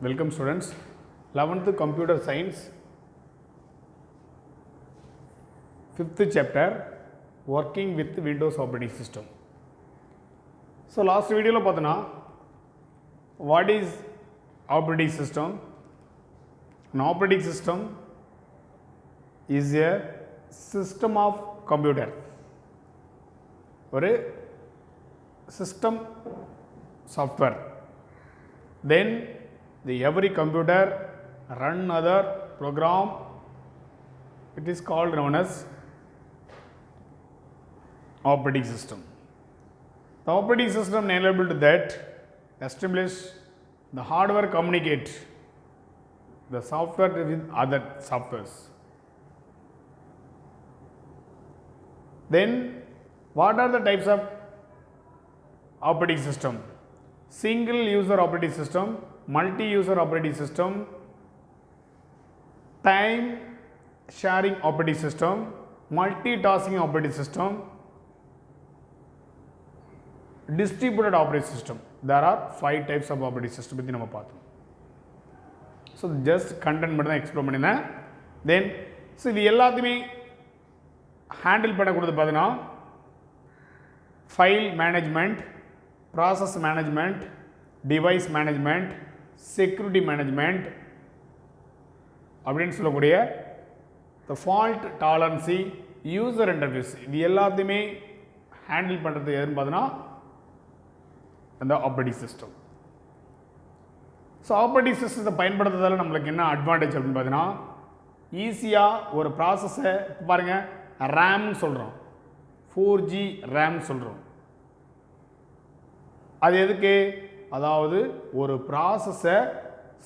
Welcome students. 11th Computer Science 5th chapter Working with Windows Operating System. So last video lo pathana what is operating system? An operating system is a system of computer. ஒரு system software. Then every computer run other program. It is called known as operating system. The operating system enabled that establish the hardware communicate the software with other softwares. Then what are the types of operating system? Single user operating system, multi-user operating system, time sharing operating system, multitasking operating system, distributed operating system. There are 5 types of operating system பத்தி நம்ம பார்த்தோம். So just content மட்டும் தான் explore பண்ணினேன். Then இது எல்லாத்தையுமே handle பண்ணக்கூடியது பார்த்தீங்கன்னா file management, process management, device management, security management அப்படின்னு சொல்லக்கூடிய த ஃபால்ட் டாலரன்சி, யூசர் இன்டர்ஃபேஸ், இது எல்லாத்தையுமே ஹேண்டில் பண்ணுறது எதுன்னு பார்த்தீங்கன்னா அந்த ஆப்ரேட்டிங் சிஸ்டம். ஸோ ஆப்ரேட்டிங் சிஸ்டத்தை பயன்படுத்துறதால நம்மளுக்கு என்ன அட்வான்டேஜ் அப்படின்னு பார்த்தீங்கன்னா ஈஸியாக ஒரு ப்ராசஸை பாருங்கள் ரேம்னு சொல்கிறோம், 4G ரேம் சொல்கிறோம். அது எதுக்கு? அதாவது ஒரு ப்ராசஸை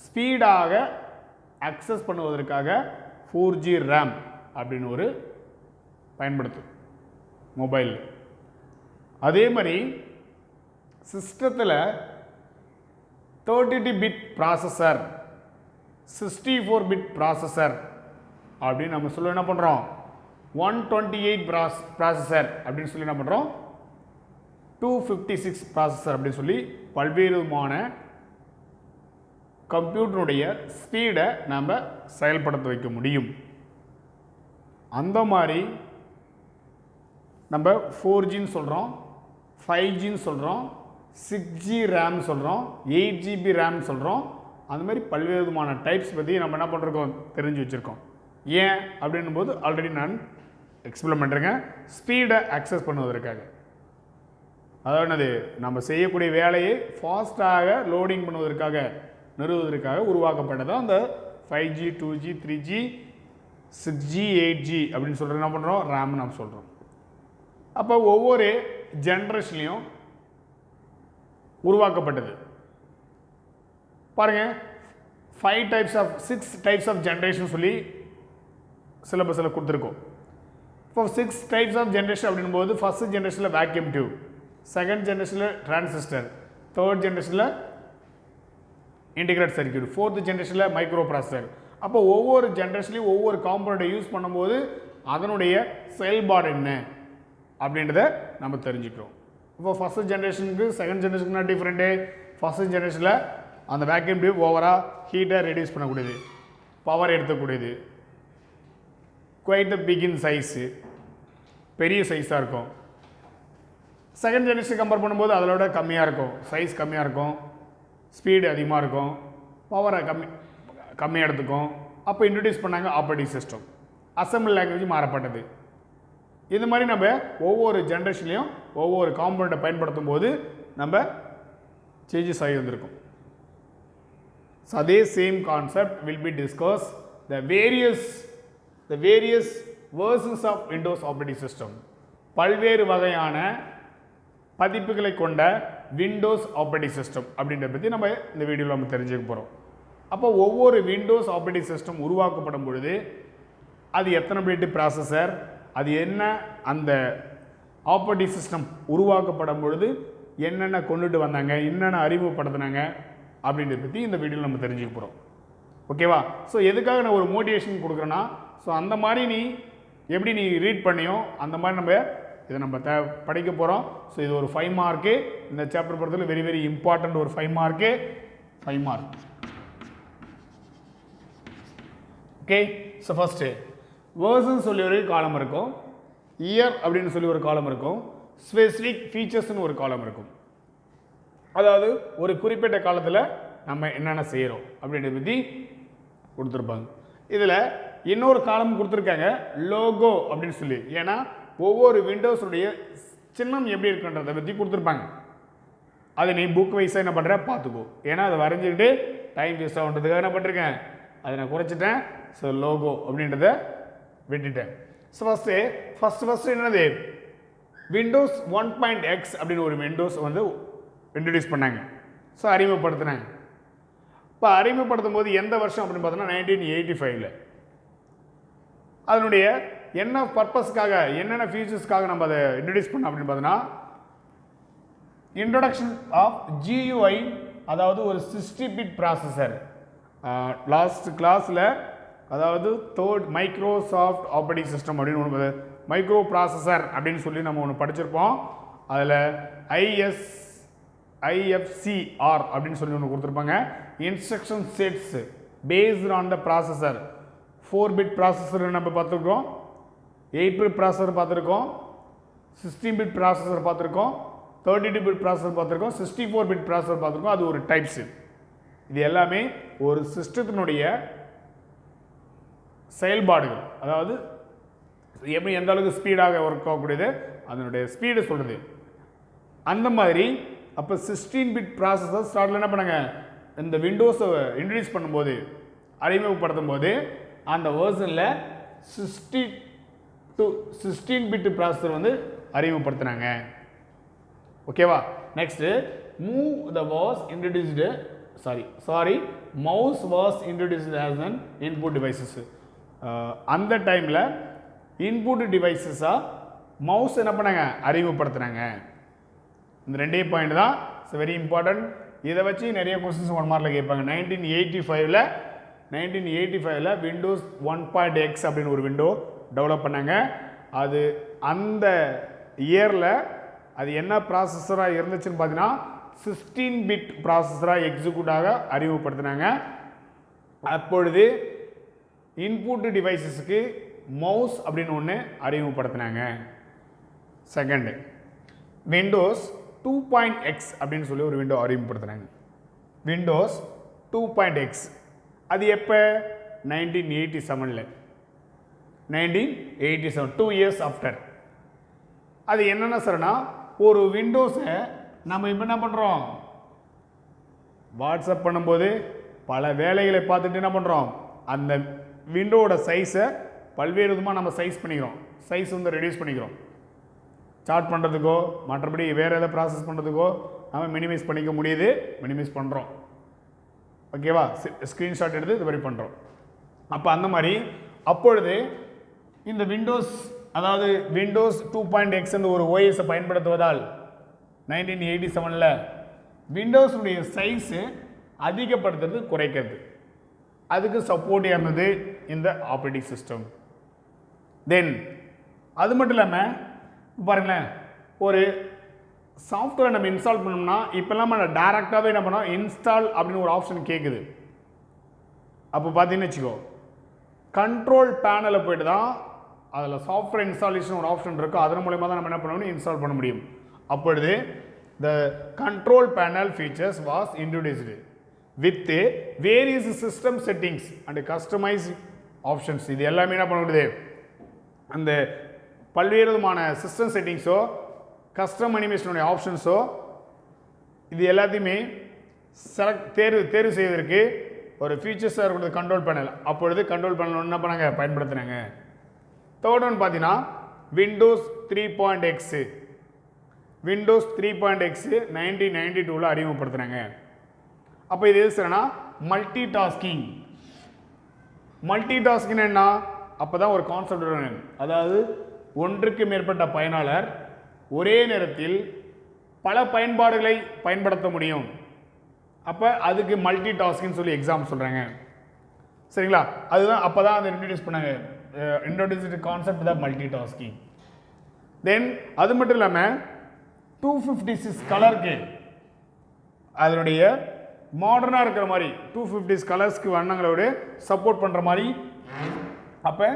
ஸ்பீடாக அக்சஸ் பண்ணுவதற்காக 4G ரேம் அப்படின்னு ஒரு பயன்படுத்தும் மொபைல். அதே மாதிரி சிஸ்டத்தில் 32 பிட் ப்ராசஸர், 64 பிட் ப்ராசஸர் அப்படின்னு நம்ம சொல்ல என்ன பண்ணுறோம், 128 ப்ராசஸர் அப்படின்னு சொல்லி என்ன பண்ணுறோம், 256 ப்ராசஸர் அப்படின்னு சொல்லி பல்வேறு விதமான கம்ப்யூட்டருடைய ஸ்பீடை நம்ம செயல்படுத்த வைக்க முடியும். அந்த மாதிரி நம்ம 4Gன்னு சொல்கிறோம், 5Gன்னு சொல்கிறோம், 6G ரேம் சொல்கிறோம், 8GB ரேம் சொல்கிறோம். அந்த மாதிரி பல்வேறு விதமான டைப்ஸ் பற்றி நம்ம என்ன பண்ணுறோம் தெரிஞ்சு வச்சுருக்கோம். ஏன் அப்படின்னும் போது ஆல்ரெடி நான் எக்ஸ்பிளைன் பண்ணுறேங்க. ஸ்பீடை அக்சஸ் பண்ணுவதற்காக, அதாவது நம்ம செய்யக்கூடிய வேலையை ஃபாஸ்ட்டாக லோடிங் பண்ணுவதற்காக, நிறுவுவதற்காக உருவாக்கப்பட்டதான் அந்த 5G, 2G, 3G, 6G, 8G அப்படின்னு சொல்கிற என்ன பண்ணுறோம், ரேம் நம்ம சொல்கிறோம். அப்போ ஒவ்வொரு ஜென்ரேஷன்லையும் உருவாக்கப்பட்டது பாருங்கள். 6 டைப்ஸ் ஆஃப் ஜென்ரேஷன் சொல்லி சிலபஸில் கொடுத்துருக்கோம். இப்போ 6 டைப்ஸ் ஆஃப் ஜென்ரேஷன் அப்படின்போது ஃபஸ்ட் ஜென்ரேஷனில் வேக்யூம் டியூப், செகண்ட் ஜென்ரேஷனில் டிரான்சிஸ்டர், தேர்ட் ஜென்ரேஷனில் இன்டிகிரேட் சர்க்யூட், ஃபோர்த் ஜென்ரேஷனில் மைக்ரோ ப்ராசஸர். அப்போ ஒவ்வொரு ஜென்ரேஷன்லையும் ஒவ்வொரு காம்பனண்ட்டை யூஸ் பண்ணும்போது அதனுடைய செயல்பாடு என்ன அப்படின்றத நம்ம தெரிஞ்சுக்கிறோம். இப்போ ஃபஸ்ட் ஜென்ரேஷனுக்கு செகண்ட் ஜென்ரேஷனுக்கு டிஃப்ரெண்ட்டு. ஃபஸ்ட் ஜென்ரேஷனில் அந்த வேக்யூம் டியூப் ஓவராக ஹீட்டை ரெடியூஸ் பண்ணக்கூடியது, பவர் எடுத்துக்கூடியது, குவைட் பிக் இன் சைஸு, பெரிய சைஸாக இருக்கும். செகண்ட் ஜென்ரேஷன் கம்பேர் பண்ணும்போது அதோட கம்மியாக இருக்கும், சைஸ் கம்மியாக இருக்கும், ஸ்பீடு அதிகமாக இருக்கும், பவரை கம்மியாக எடுத்துக்கும். அப்போ இன்ட்ரடியூஸ் பண்ணாங்க ஆப்ரேட்டிங் சிஸ்டம். அசம்பிள் லாங்குவேஜ் மாறப்பட்டது. இந்த மாதிரி நம்ம ஒவ்வொரு ஜென்ரேஷன்லையும் ஒவ்வொரு காம்பனண்ட்டை பயன்படுத்தும் போது நம்ம சேஞ்சஸ் ஆகி வந்திருக்கும். ஸோ அதே same concept will be discuss the various versions of Windows operating system. பல்வேறு வகையான பதிப்புகளை கொண்ட விண்டோஸ் ஆப்ரேட்டிங் சிஸ்டம் அப்படின்றத பற்றி நம்ம இந்த வீடியோவில் நம்ம தெரிஞ்சுக்க போகிறோம். அப்போ ஒவ்வொரு விண்டோஸ் ஆப்ரேட்டிங் சிஸ்டம் உருவாக்கப்படும் பொழுது அது எத்தனை பிட் ப்ராசஸர், அது என்ன, அந்த ஆப்ரேட்டிங் சிஸ்டம் உருவாக்கப்படும் பொழுது என்னென்ன கொண்டுட்டு வந்தாங்க, என்னென்ன அறிமுகப்படுத்தினாங்க அப்படின்றத பற்றி இந்த வீடியோவில் நம்ம தெரிஞ்சுக்க போகிறோம். ஓகேவா? ஸோ எதுக்காக நான் ஒரு மோட்டிவேஷன் கொடுக்குறேன்னா, ஸோ அந்த மாதிரி நீ எப்படி நீ ரீட் பண்ணியோ அந்த மாதிரி நம்ம இதை நம்ம படிக்க போகிறோம். ஸோ இது ஒரு 5 மார்க்கு. இந்த சாப்டர் பொறுத்தவரை வெரி வெரி இம்பார்ட்டண்ட் ஒரு 5 mark. 5 mark. Okay. So first version சொல்லி ஒரு காலம் இருக்கும், இயர் அப்படின்னு சொல்லி ஒரு காலம் இருக்கும், ஸ்பெசிஃபிக் ஃபீச்சர்ஸ்னு ஒரு காலம் இருக்கும். அதாவது ஒரு குறிப்பிட்ட காலத்தில் நம்ம என்னென்ன செய்கிறோம் அப்படின்றத பற்றி கொடுத்துருப்பாங்க. இதில் இன்னொரு காலம் கொடுத்துருக்காங்க லோகோ அப்படின்னு சொல்லி. ஏன்னா ஒவ்வொரு விண்டோஸுடைய சின்னம் எப்படி இருக்குன்றதை பற்றி கொடுத்துருப்பாங்க. அதை நீ புக் வைஸாக என்ன பண்ணுற பார்த்துக்கோ. ஏன்னா அதை வரைஞ்சிக்கிட்டு டைம் வேஸ்ட் ஆகுன்றதுக்காக என்ன பண்ணிருக்கேன், அதை நான் குறைச்சிட்டேன். ஸோ லோகோ அப்படின்றத விட்டுட்டேன். ஸோ ஃபஸ்ட்டு என்னது, விண்டோஸ் 1.x அப்படின்னு ஒரு விண்டோஸ் வந்து இன்ட்ரடியூஸ் பண்ணாங்க. ஸோ அறிமுகப்படுத்தினாங்க. இப்போ அறிமுகப்படுத்தும் போது எந்த வருஷம் அப்படின்னு பார்த்தோன்னா 1985. அதனுடைய என்ன பர்பஸ்க்காக, என்னென்ன ஃபீச்சர்ஸ்க்காக நம்ம அதை இன்ட்ரடியூஸ் பண்ணோம் அப்படின்னு பார்த்தோன்னா, இன்ட்ரொடக்ஷன் ஆஃப் GUI, அதாவது ஒரு 60-பிட் ப்ராசஸர். லாஸ்ட் கிளாஸில் அதாவது தேர்ட் மைக்ரோசாஃப்ட் ஆப்ரேட்டிங் சிஸ்டம் அப்படின்னு ஒன்று, மைக்ரோ ப்ராசஸர் அப்படின்னு சொல்லி நம்ம ஒன்று படிச்சிருப்போம். அதில் IFCR அப்படின்னு சொல்லி ஒன்று கொடுத்துருப்பாங்க. Instruction sets based on the processor. 4-பிட் ப்ராசஸர் நம்ம பார்த்துருக்கோம், 8-பிட் ப்ராசஸர் பார்த்துருக்கோம், 16-பிட் ப்ராசஸர் பார்த்துருக்கோம், 32-பிட் ப்ராசஸர் பார்த்துருக்கோம், 64-பிட் ப்ராசஸர் பார்த்துருக்கோம். அது ஒரு டைப்ஸு. இது எல்லாமே ஒரு சிஸ்டத்தினுடைய செயல்பாடுகள், அதாவது எப்படி எந்த அளவுக்கு ஸ்பீடாக ஒர்க் ஆகக்கூடியது அதனுடைய ஸ்பீடு சொல்கிறது. அந்த மாதிரி அப்போ 16-பிட் ப்ராசஸர் ஸ்டார்டில் என்ன பண்ணாங்க, இந்த விண்டோஸை இன்ட்ரடியூஸ் பண்ணும்போது, அறிமுகப்படுத்தும் போது அந்த வேர்ஷனில் 16-பிட் ப்ராசஸர் வந்து அறிமுகப்படுத்தினாங்க. ஓகேவா. Next mouse was introduced as an input devices. அந்த டைமில் இன்புட் டிவைசஸாக மவுஸ் என்ன பண்ணாங்க, அறிமுகப்படுத்துனாங்க. இந்த ரெண்டே பாயிண்ட் தான் இட்ஸ் வெரி இம்பார்ட்டன்ட். இதை வச்சு நிறைய கொஸ்டின்ஸ் 1 மார்க்கில் கேட்பாங்க. 1985 விண்டோஸ் 1.x அப்படின்னு ஒரு விண்டோ டெவலப் பண்ணாங்க. அது அந்த இயரில் அது என்ன ப்ராசஸராக இருந்துச்சுன்னு பார்த்தீங்கன்னா 16-பிட் ப்ராசஸராக எக்ஸிக்யூட்டாக அறிமுகப்படுத்தினாங்க. அப்பொழுது இன்புட் டிவைசஸுக்கு மவுஸ் அப்படின்னு ஒன்று அறிமுகப்படுத்தினாங்க. செகண்டு விண்டோஸ் 2.x அப்படின்னு சொல்லி ஒரு விண்டோ அறிமுகப்படுத்தினாங்க. விண்டோஸ் 2.x அது எப்போ, 1987 2 இயர்ஸ் ஆஃப்டர். அது என்னென்ன சார்னா, ஒரு விண்டோஸை நம்ம இப்போ என்ன பண்ணுறோம், வாட்ஸ்அப் பண்ணும்போது பல வேலைகளை பார்த்துட்டு என்ன பண்ணுறோம், அந்த விண்டோவோட சைஸை பல்வேறு விதமாக நம்ம சைஸ் வந்து ரெடியூஸ் பண்ணிக்கிறோம். சார்ட் பண்ணுறதுக்கோ மற்றபடி வேறு எதாவது ப்ராசஸ் பண்ணுறதுக்கோ நம்ம மினிமைஸ் பண்ணிக்க முடியுது, மினிமைஸ் பண்ணுறோம். ஓகேவா, ஸ்க்ரீன்ஷாட் எடுத்து இது மாதிரி பண்ணுறோம். அப்போ அந்த மாதிரி அப்பொழுது இந்த விண்டோஸ், அதாவது விண்டோஸ் 2.x என்ற ஒரு ஓஎஸை பயன்படுத்துவதால் 1987 விண்டோஸுடைய சைஸு அதிகப்படுத்துறது குறைக்கிறது, அதுக்கு சப்போர்ட்டியாக இருந்தது இந்த ஆப்ரேட்டிங் சிஸ்டம். தென் அது மட்டும் இல்லாமல் பாருங்களேன், ஒரு சாஃப்ட்வேர் நம்ம இன்ஸ்டால் பண்ணோம்னா இப்போல்லாம் நம்ம டேரெக்டாகவே என்ன பண்ணோம், இன்ஸ்டால் அப்படின்னு ஒரு ஆப்ஷன் கேட்குது. அப்போ பார்த்தீங்கன்னு வச்சுக்கோ, கண்ட்ரோல் பேனலில் போய்ட்டு தான் அதில் சாஃப்ட்வேர் இன்ஸ்டாலேஷன் ஒரு ஆப்ஷன் இருக்குது. அதன் மூலமாக தான் நம்ம என்ன பண்ணணும், இன்ஸ்டால் பண்ண முடியும். அப்பொழுது the control panel features was introduced with various system settings and customized options. இது எல்லாமே என்ன பண்ண முடியுது, அந்த பல்வேறு விதமான சிஸ்டம் செட்டிங்ஸோ கஸ்டம் அனிமேஷனுடைய ஆப்ஷன்ஸோ இது எல்லாத்தையுமே தேர்வு செய்வதற்கு ஒரு ஃபீச்சர்ஸாக இருக்கிறது கண்ட்ரோல் பேனல். அப்பொழுது கண்ட்ரோல் பேனல் என்ன பண்ணாங்க, பயன்படுத்தினாங்க. தேர்ட் ஒன் பார்த்தீங்கன்னா விண்டோஸ் 3.x. Windows 3.x 1992 அறிமுகப்படுத்தினாங்க. அப்போ இது எது சார்னா, மல்டி டாஸ்கிங் என்ன, அப்போ தான் ஒரு கான்செப்ட் வரும். அதாவது ஒன்றுக்கு மேற்பட்ட பயனாளர் ஒரே நேரத்தில் பல பயன்பாடுகளை பயன்படுத்த முடியும். அப்போ அதுக்கு மல்டி டாஸ்கின்னு சொல்லி எக்ஸாம் சொல்கிறாங்க. சரிங்களா, அதுதான் அப்போ தான் அதை இன்ட்ரடியூஸ் பண்ணாங்க. இன்ட்ரடியூஸ்டு கான்செப்ட் தான் மல்டி டாஸ்கிங். தென் அது மட்டும் இல்லாமல் 256 கலருக்கு அதனுடைய மாடர்னாக இருக்கிற மாதிரி 256 கலர்ஸ்க்கு வண்ணங்களோடு சப்போர்ட் பண்ணுற மாதிரி அப்போ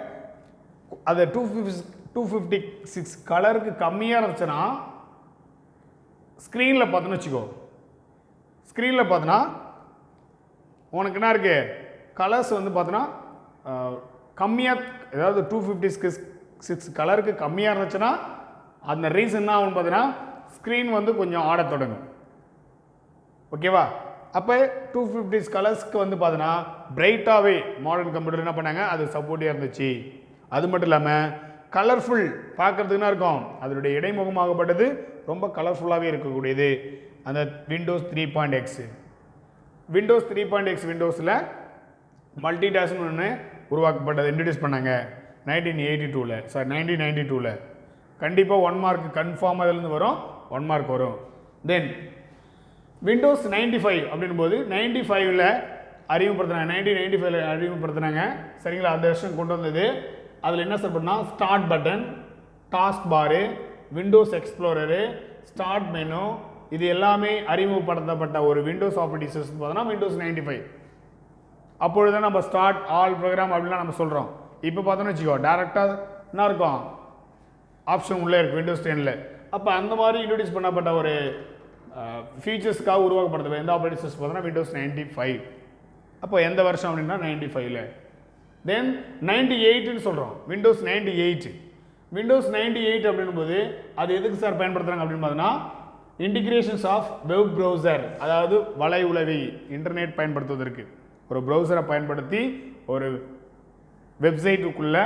அது 256 கலருக்கு கம்மியாக இருந்துச்சுன்னா ஸ்க்ரீனில் பார்த்தோன்னு வச்சுக்கோ, ஸ்க்ரீனில் பார்த்தோன்னா உனக்கு என்ன இருக்குது, கலர்ஸ் வந்து பார்த்தோன்னா கம்மியாக, ஏதாவது 256 கலருக்கு கம்மியாக இருந்துச்சுன்னா அந்த ரீசன் என்ன ஆகும்னு பார்த்தீங்கன்னா ஸ்க்ரீன் வந்து கொஞ்சம் ஆடத் தொடங்கும். ஓகேவா? அப்போ 256 கலர்ஸ்க்கு வந்து பார்த்தீங்கன்னா பிரைட்டாகவே மாடர்ன் கம்ப்யூட்டர் என்ன பண்ணாங்க, அது சப்போர்ட்டிவாக இருந்துச்சு. அது மட்டும் இல்லாமல் கலர்ஃபுல் பார்க்குறதுக்கு என்ன இருக்கும், அதனுடைய இடைமுகமாகப்பட்டது ரொம்ப கலர்ஃபுல்லாகவே இருக்கக்கூடியது அந்த விண்டோஸ் 3.x. விண்டோஸ் 3.x விண்டோஸில் மல்டி டாஸ்க்னு ஒன்று உருவாக்கப்பட்டது, இன்ட்ரடியூஸ் பண்ணாங்க 1992. கண்டிப்பாக 1 மார்க் கன்ஃபார்ம் அதிலேருந்து வரும், 1 மார்க் வரும். தென் விண்டோஸ் 95 அப்படின்போது 95ல் அறிமுகப்படுத்தினாங்க, 1995 அறிமுகப்படுத்தினாங்க. சரிங்களா? அந்த வருஷம் கொண்டு வந்தது. அதில் என்ன சார் பண்ணால் ஸ்டார்ட் பட்டன், டாஸ்க் பாரு, விண்டோஸ் எக்ஸ்ப்ளோரரு, ஸ்டார்ட் மெனு, இது எல்லாமே அறிமுகப்படுத்தப்பட்ட ஒரு விண்டோஸ் ஆப்ரேட்டிங் சிஸ்டம் பார்த்தோன்னா விண்டோஸ் 95. அப்பொழுது தான் நம்ம ஸ்டார்ட் ஆல் ப்ரோக்ராம் அப்படின்லாம் நம்ம சொல்கிறோம். இப்போ பார்த்தோன்னு வச்சுக்கோ, டேரெக்டாக என்ன இருக்கும், ஆப்ஷன் உள்ளே இருக்குது விண்டோஸ் 10ல். அப்போ அந்த மாதிரி இன்ட்ரடியூஸ் பண்ணப்பட்ட ஒரு ஃபீச்சர்ஸ்க்காக உருவாக்கப்படுது எந்த ஆப்ரேட்டிங் சிஸ்டம் பார்த்தோன்னா விண்டோஸ் 95. அப்போ எந்த வருஷம் அப்படின்னா 95ல். தென் 98ன்னு சொல்கிறோம், விண்டோஸ் 98. விண்டோஸ் 98 அப்படின்போது அது எதுக்கு சார் பயன்படுத்துகிறாங்க அப்படின்னு பார்த்தோன்னா இன்டிகிரேஷன்ஸ் ஆஃப் வெப் ப்ரௌசர், அதாவது வலை உலவி இன்டர்நெட் பயன்படுத்துவதற்கு ஒரு ப்ரௌசரை பயன்படுத்தி ஒரு வெப்சைட்டுக்குள்ளே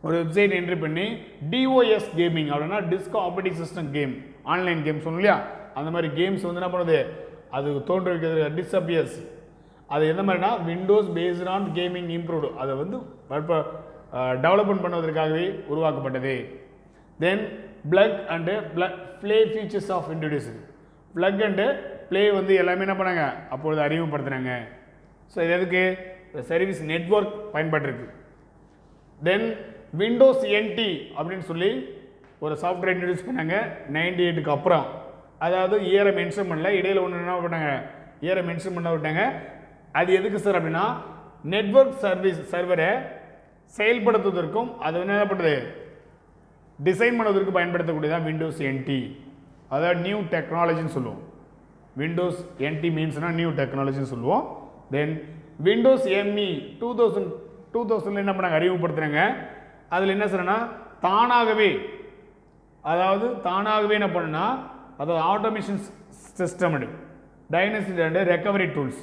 ஒரு வெப்சைட் என்ட்ரி பண்ணி டிஓஎஸ் கேமிங் அப்படின்னா disk operating system game, online game சொன்னோம் இல்லையா, அந்த மாதிரி கேம்ஸ் வந்து என்ன பண்ணுது, அது தோன்றுவிக்கிறது டிஸ்அப்பியர்ஸ். அது எந்த மாதிரினா Windows based on gaming improved, அதை வந்து டெவலப்மெண்ட் பண்ணுவதற்காகவே உருவாக்கப்பட்டது. Then plug and play features of introduce, plug and play வந்து எல்லாமே என்ன பண்ணாங்க அப்பொழுது அறிமுகப்படுத்தினாங்க. ஸோ இது எதுக்கு, சர்வீஸ் நெட்வொர்க் பயன்பட்டுருக்கு. தென் விண்டோஸ் என்டி அப்படின்னு சொல்லி ஒரு சாஃப்ட்வேர் இன்ட்ரடியூஸ் பண்ணாங்க 98க்கு அப்புறம். அதாவது இயரை மென்ஷன் பண்ணல, இடையில் ஒன்று என்ன பண்ணாங்க, இயரை மென்ஷன் பண்ண விட்டாங்க. அது எதுக்கு சார் அப்படின்னா நெட்வொர்க் சர்வரை செயல்படுத்துவதற்கும் அது என்ன பண்ணுறது டிசைன் பண்ணுவதற்கு பயன்படுத்தக்கூடியதான் விண்டோஸ் என்டி, அதாவது நியூ டெக்னாலஜின்னு சொல்லுவோம். விண்டோஸ் என்டி மீன்ஸ்னால் நியூ டெக்னாலஜின்னு சொல்லுவோம். தென் விண்டோஸ் எம்இ 2000 என்ன பண்ணாங்க அறிமுகப்படுத்துகிறாங்க. அதில் என்ன சொல்றேன்னா தானாகவே, அதாவது தானாகவே என்ன பண்ணுன்னா, அதாவது automation system dynasty and recovery tools.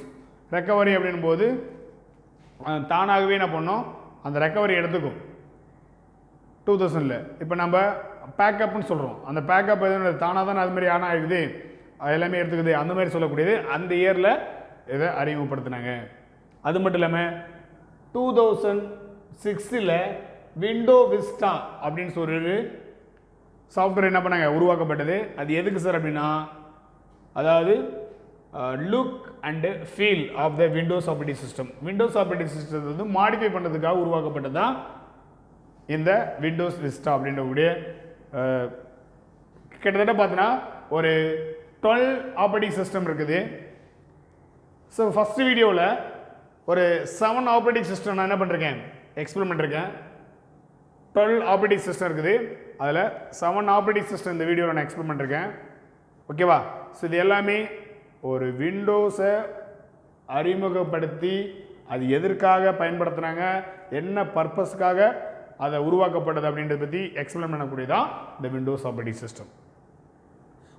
Recovery அப்படின் போது தானாகவே என்ன பண்ணோம், அந்த ரெக்கவரி எடுத்துக்கும் 2000ல். இப்போ நம்ம பேக்கப்னு சொல்கிறோம், அந்த பேக்கப் எது தானாக தானே அது மாதிரி ஆனால் இருக்குது, எல்லாமே எடுத்துக்குது, அந்த மாதிரி சொல்லக்கூடியது அந்த இயரில் இதை அறிமுகப்படுத்தினாங்க. அது மட்டும் இல்லாமல் 2006ல் விண்டோ விஸ்டா அப்படின்னு சொல்லிட்டு சாஃப்ட்வேர் என்ன பண்ணாங்க உருவாக்கப்பட்டது. அது எதுக்கு சார் அப்படின்னா, அதாவது look and feel of the Windows operating system, Windows operating சிஸ்டத்தை வந்து மாடிஃபை பண்ணுறதுக்காக உருவாக்கப்பட்டது தான் இந்த விண்டோஸ் விஸ்டா அப்படின்றக்கூடிய. கிட்டத்தட்ட பார்த்தீங்கன்னா ஒரு 12 ஆப்ரேட்டிங் சிஸ்டம் இருக்குது. ஸோ ஃபஸ்ட்டு வீடியோவில் ஒரு 7 ஆப்ரேட்டிங் சிஸ்டம் நான் என்ன பண்ணிருக்கேன் எக்ஸ்பிளைன் பண்ணிருக்கேன். 12 ஆப்ரேட்டிங் சிஸ்டம் இருக்குது, அதில் 7 ஆப்ரேட்டிங் சிஸ்டம் இந்த வீடியோவில் நான் எக்ஸ்பிளைன் பண்ணிருக்கேன். ஓகேவா? ஸோ இது எல்லாமே ஒரு விண்டோஸை அறிமுகப்படுத்தி அது எதற்காக பயன்படுத்துனாங்க, என்ன பர்பஸ்க்காக அதை உருவாக்கப்பட்டது அப்படின்றத பற்றி எக்ஸ்பிளைன் பண்ணக்கூடியதான் இந்த விண்டோஸ் ஆப்ரேட்டிங் சிஸ்டம்.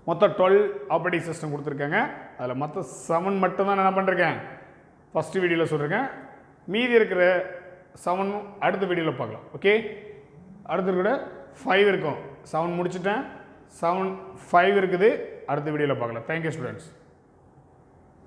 மொத்தம் 12 ஆப்ரேட்டிங் சிஸ்டம் கொடுத்துருக்காங்க. அதில் மொத்தம் 7 மட்டும் தான் என்ன பண்ணிருக்கேன் ஃபஸ்ட்டு வீடியோவில் சொல்லியிருக்கேன். மீதி இருக்கிற 7 அடுத்த வீடியோவில் பார்க்கலாம். ஓகே, அடுத்து கூட 5 இருக்கும். 7 முடிச்சுட்டேன், 7 5 இருக்குது, அடுத்த வீடியோவில் பார்க்கலாம். Thank you students.